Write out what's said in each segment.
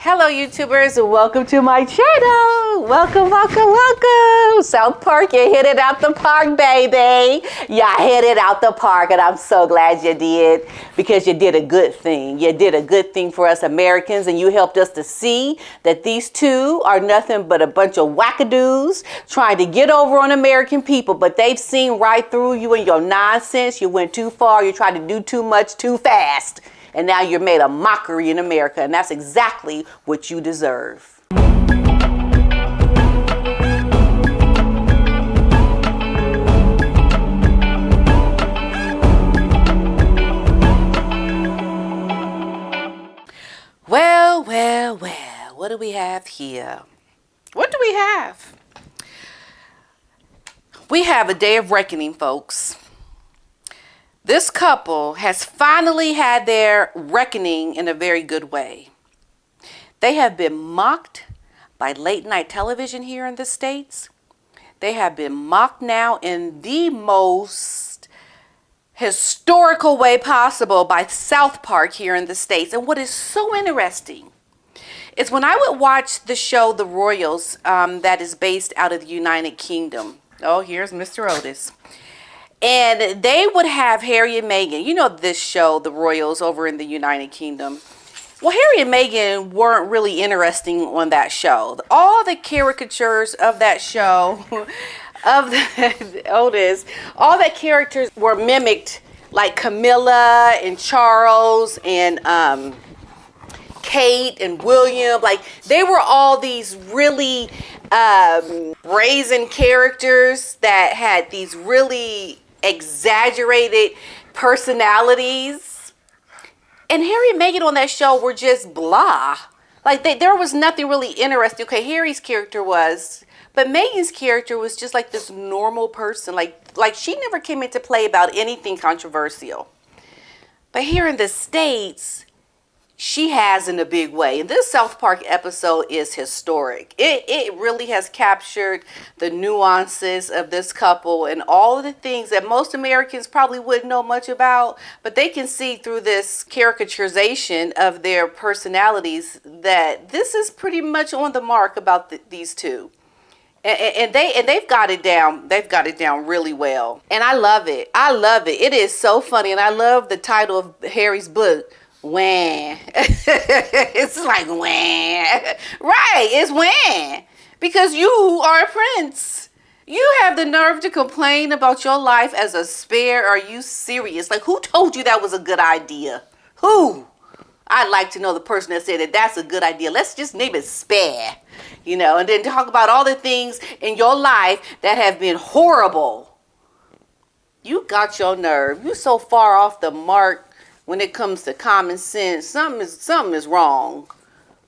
Hello, YouTubers, and welcome to my channel. Welcome. South Park, you hit it out the park, baby. You hit it out the park, and I'm so glad you did, because you did a good thing. You did a good thing for us Americans, and you helped us to see that these two are nothing but a bunch of wackadoos trying to get over on American people, but they've seen right through you and your nonsense. You went too far. You tried to do too much too fast. And now you're made a mockery in America, and that's exactly what you deserve. Well, what do we have here? What do we have? We have a day of reckoning, folks. This couple has finally had their reckoning in a very good way. They have been mocked by late night television here in the States. They have been mocked now in the most historical way possible by South Park here in the States. And what is so interesting is when I would watch the show The Royals that is based out of the United Kingdom. Oh, here's Mr. Otis. And they would have Harry and Meghan. You know this show, The Royals, over in the United Kingdom. Well, Harry and Meghan weren't really interesting on that show. All the caricatures of that show, of the Otis, all the characters were mimicked, like Camilla and Charles and Kate and William. Like, they were all these really brazen characters that had these really exaggerated personalities. And Harry and Meghan on that show were just blah. Like, there was nothing really interesting. Okay, Harry's character was, but Meghan's character was just like this normal person. Like she never came into play about anything controversial. But here in the States, she has in a big way. And this South Park episode is historic. It really has captured the nuances of this couple and all of the things that most Americans probably wouldn't know much about, but they can see through this caricaturization of their personalities that this is pretty much on the mark about these two. And they've got it down. They've got it down really well. And I love it. It is so funny. And I love the title of Harry's book, When. It's like when. Right, it's when. Because you are a prince. You have the nerve to complain about your life as a spare. Are you serious? Like, who told you that was a good idea? Who? I'd like to know the person that said that that's a good idea. Let's just name it spare. You know, and then talk about all the things in your life that have been horrible. You got your nerve. You're so far off the mark. When it comes to common sense, something is wrong.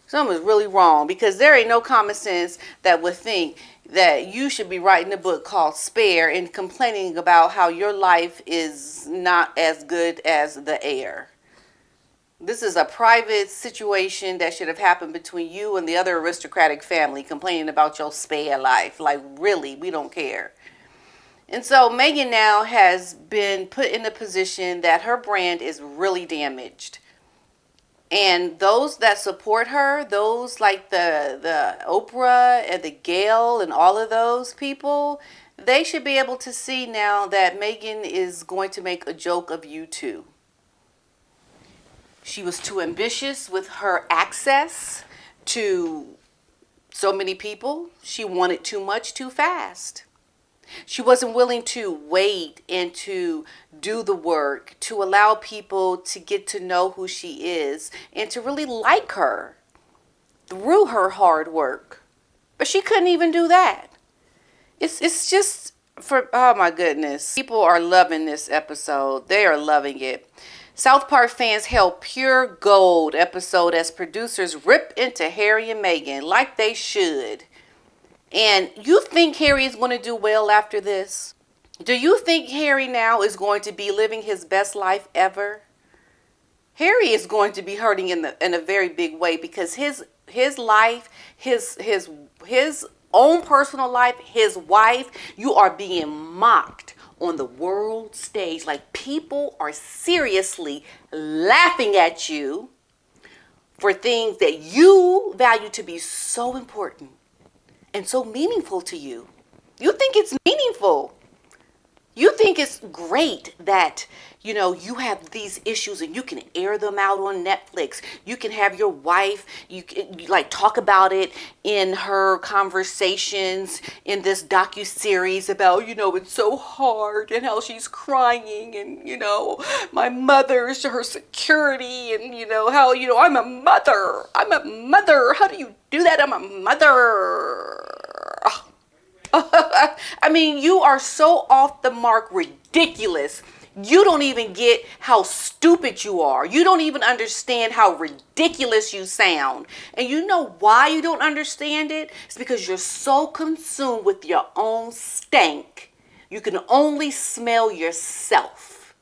Something is really wrong, because there ain't no common sense that would think that you should be writing a book called Spare and complaining about how your life is not as good as the heir. This is a private situation that should have happened between you and the other aristocratic family, complaining about your spare life. Like, really, we don't care. And so Meghan now has been put in a position that her brand is really damaged. And those that support her, those like the Oprah and the Gayle and all of those people, they should be able to see now that Meghan is going to make a joke of you too. She was too ambitious with her access to so many people. She wanted too much too fast. She wasn't willing to wait and to do the work, to allow people to get to know who she is and to really like her through her hard work. But she couldn't even do that. It's just oh my goodness. People are loving this episode. They are loving it. South Park fans held pure gold episode as producers rip into Harry and Meghan like they should. And you think Harry is going to do well after this? Do you think Harry now is going to be living his best life ever? Harry is going to be hurting in a very big way, because his life, his own personal life, his wife, you are being mocked on the world stage. Like, people are seriously laughing at you for things that you value to be so important and so meaningful to you. You think it's meaningful. You think it's great that, you have these issues and you can air them out on Netflix. You can have your wife, you like talk about it in her conversations in this docu-series about, it's so hard and how she's crying and, my mother's her security and, how, I'm a mother. I'm a mother. How do you do that? I'm a mother. I mean, you are so off the mark, ridiculous. You don't even get how stupid you are. You don't even understand how ridiculous you sound. And you know why you don't understand it? It's because you're so consumed with your own stank. You can only smell yourself.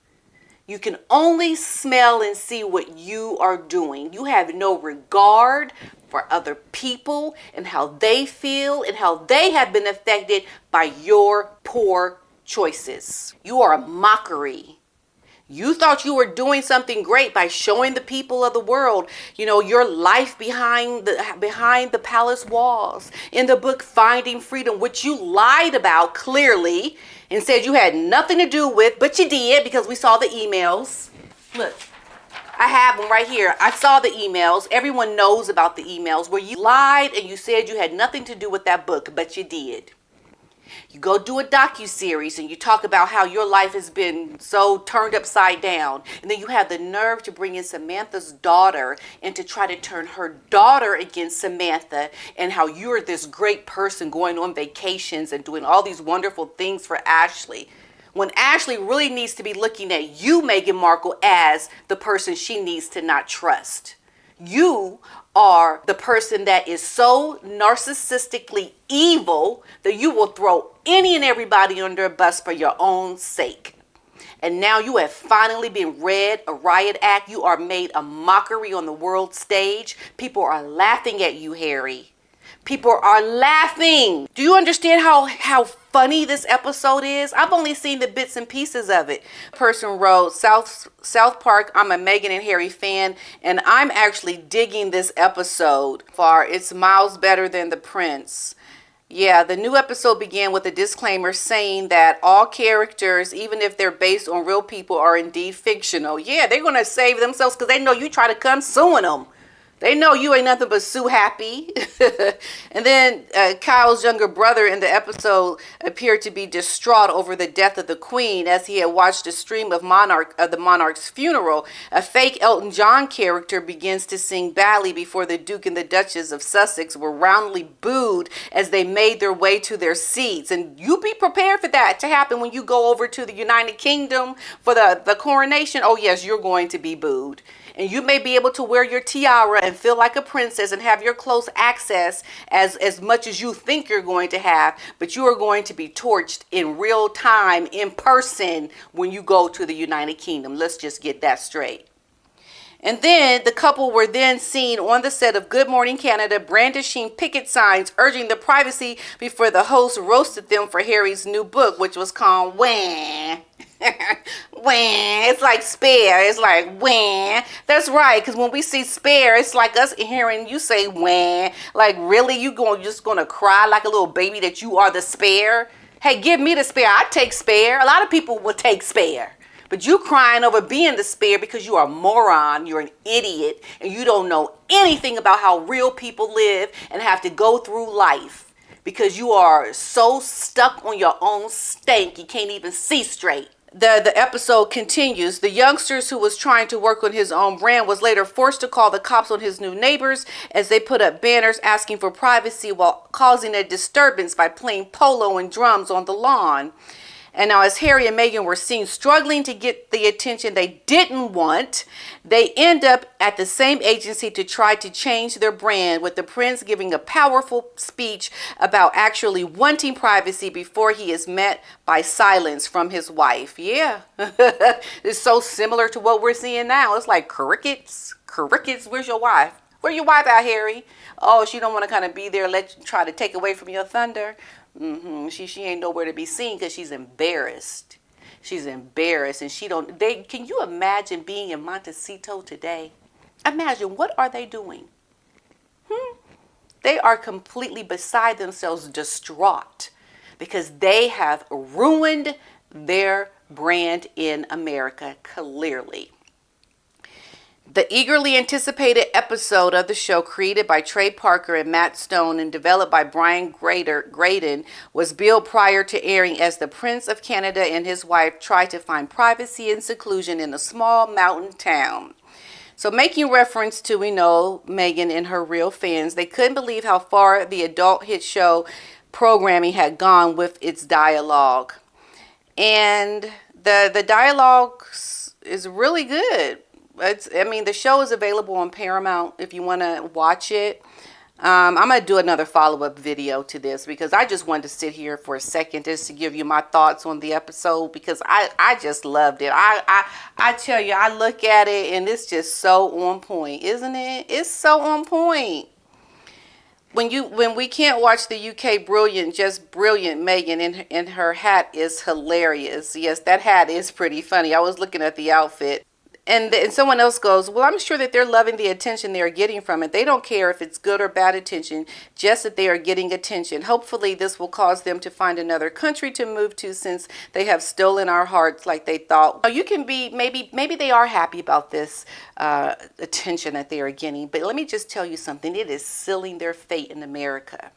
You can only smell and see what you are doing. You have no regard for other people and how they feel and how they have been affected by your poor choices. You are a mockery. You thought you were doing something great by showing the people of the world, your life behind the palace walls. In the book Finding Freedom, which you lied about clearly and said you had nothing to do with, but you did because we saw the emails. Look, I have them right here. I saw the emails. Everyone knows about the emails where you lied and you said you had nothing to do with that book, but you did. You go do a docu-series and you talk about how your life has been so turned upside down. And then you have the nerve to bring in Samantha's daughter and to try to turn her daughter against Samantha and how you're this great person going on vacations and doing all these wonderful things for Ashley. When Ashley really needs to be looking at you, Meghan Markle, as the person she needs to not trust. You are the person that is so narcissistically evil that you will throw any and everybody under a bus for your own sake. And now you have finally been read a riot act. You are made a mockery on the world stage. People are laughing at you, Harry. People are laughing. Do you understand how funny this episode is? I've only seen the bits and pieces of it. Person wrote, South Park, I'm a Meghan and Harry fan, and I'm actually digging this episode. It's miles better than The Prince. Yeah, the new episode began with a disclaimer saying that all characters, even if they're based on real people, are indeed fictional. Yeah, they're going to save themselves because they know you try to come suing them. They know you ain't nothing but Sue Happy. And then Kyle's younger brother in the episode appeared to be distraught over the death of the Queen as he had watched a stream of the monarch's funeral. A fake Elton John character begins to sing badly before the Duke and the Duchess of Sussex were roundly booed as they made their way to their seats. And you be prepared for that to happen when you go over to the United Kingdom for the coronation. Oh, yes, you're going to be booed. And you may be able to wear your tiara and feel like a princess and have your close access as much as you think you're going to have, but you are going to be torched in real time, in person, when you go to the United Kingdom. Let's just get that straight. And then the couple were then seen on the set of Good Morning Canada brandishing picket signs urging the privacy before the host roasted them for Harry's new book, which was called Wah. Wah. It's like spare. It's like wah. That's right, because when we see spare, it's like us hearing you say wah. Like, really? You're just going to cry like a little baby that you are the spare? Hey, give me the spare. I take spare. A lot of people will take spare. But you crying over being the spare because you are a moron, you're an idiot, and you don't know anything about how real people live and have to go through life because you are so stuck on your own stank you can't even see straight. The episode continues. The youngsters who was trying to work on his own brand was later forced to call the cops on his new neighbors as they put up banners asking for privacy while causing a disturbance by playing polo and drums on the lawn. And now as Harry and Meghan were seen struggling to get the attention they didn't want, they end up at the same agency to try to change their brand, with the prince giving a powerful speech about actually wanting privacy before he is met by silence from his wife. Yeah, it's so similar to what we're seeing now. It's like crickets, where's your wife? Where your wife at, Harry? Oh, she don't want to kind of be there, try to take away from your thunder. She ain't nowhere to be seen because she's embarrassed. She's embarrassed, and can you imagine being in Montecito today? Imagine, what are they doing? They are completely beside themselves, distraught, because they have ruined their brand in America, clearly. The eagerly anticipated episode of the show, created by Trey Parker and Matt Stone and developed by Brian Graydon, was billed prior to airing as the Prince of Canada and his wife tried to find privacy and seclusion in a small mountain town. So making reference to, we know, Meghan and her real fans, they couldn't believe how far the adult hit show programming had gone with its dialogue. And the dialogue is really good. The show is available on Paramount if you want to watch it. I'm going to do another follow-up video to this because I just wanted to sit here for a second just to give you my thoughts on the episode, because I just loved it. I tell you, I look at it and it's just so on point, isn't it? It's so on point. When we can't watch the UK brilliant Meghan in her hat is hilarious. Yes, that hat is pretty funny. I was looking at the outfit. And someone else goes, well, I'm sure that they're loving the attention they're getting from it. They don't care if it's good or bad attention, just that they are getting attention. Hopefully this will cause them to find another country to move to, since they have stolen our hearts like they thought. You can be, maybe they are happy about this attention that they are getting. But let me just tell you something. It is sealing their fate in America.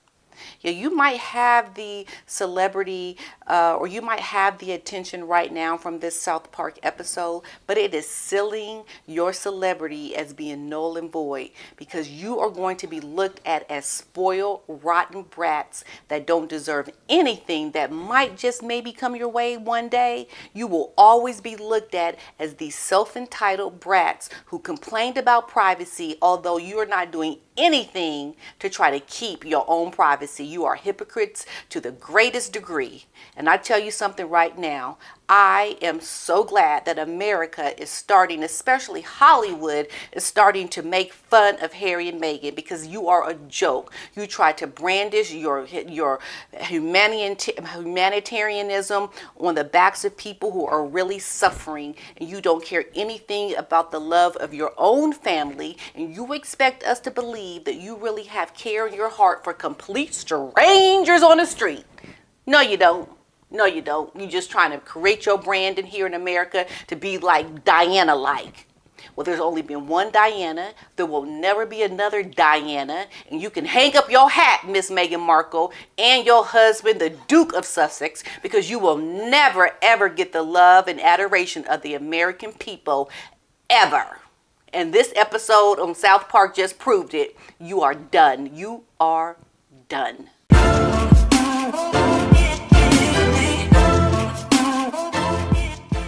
Yeah, you might have the celebrity or you might have the attention right now from this South Park episode, but it is sealing your celebrity as being null and void, because you are going to be looked at as spoiled, rotten brats that don't deserve anything that might just maybe come your way one day. You will always be looked at as these self-entitled brats who complained about privacy, although you are not doing anything to try to keep your own privacy. You are hypocrites to the greatest degree. And I tell you something right now, I am so glad that America is starting, especially Hollywood, is starting to make fun of Harry and Meghan, because you are a joke. You try to brandish your humanitarianism on the backs of people who are really suffering, and you don't care anything about the love of your own family, and you expect us to believe that you really have care in your heart for complete strangers on the street. No, you don't. No, you don't. You're just trying to create your brand in here in America to be like Diana-like. Well, there's only been one Diana. There will never be another Diana. And you can hang up your hat, Miss Meghan Markle, and your husband, the Duke of Sussex, because you will never, ever get the love and adoration of the American people, ever. And this episode on South Park just proved it. You are done. You are done.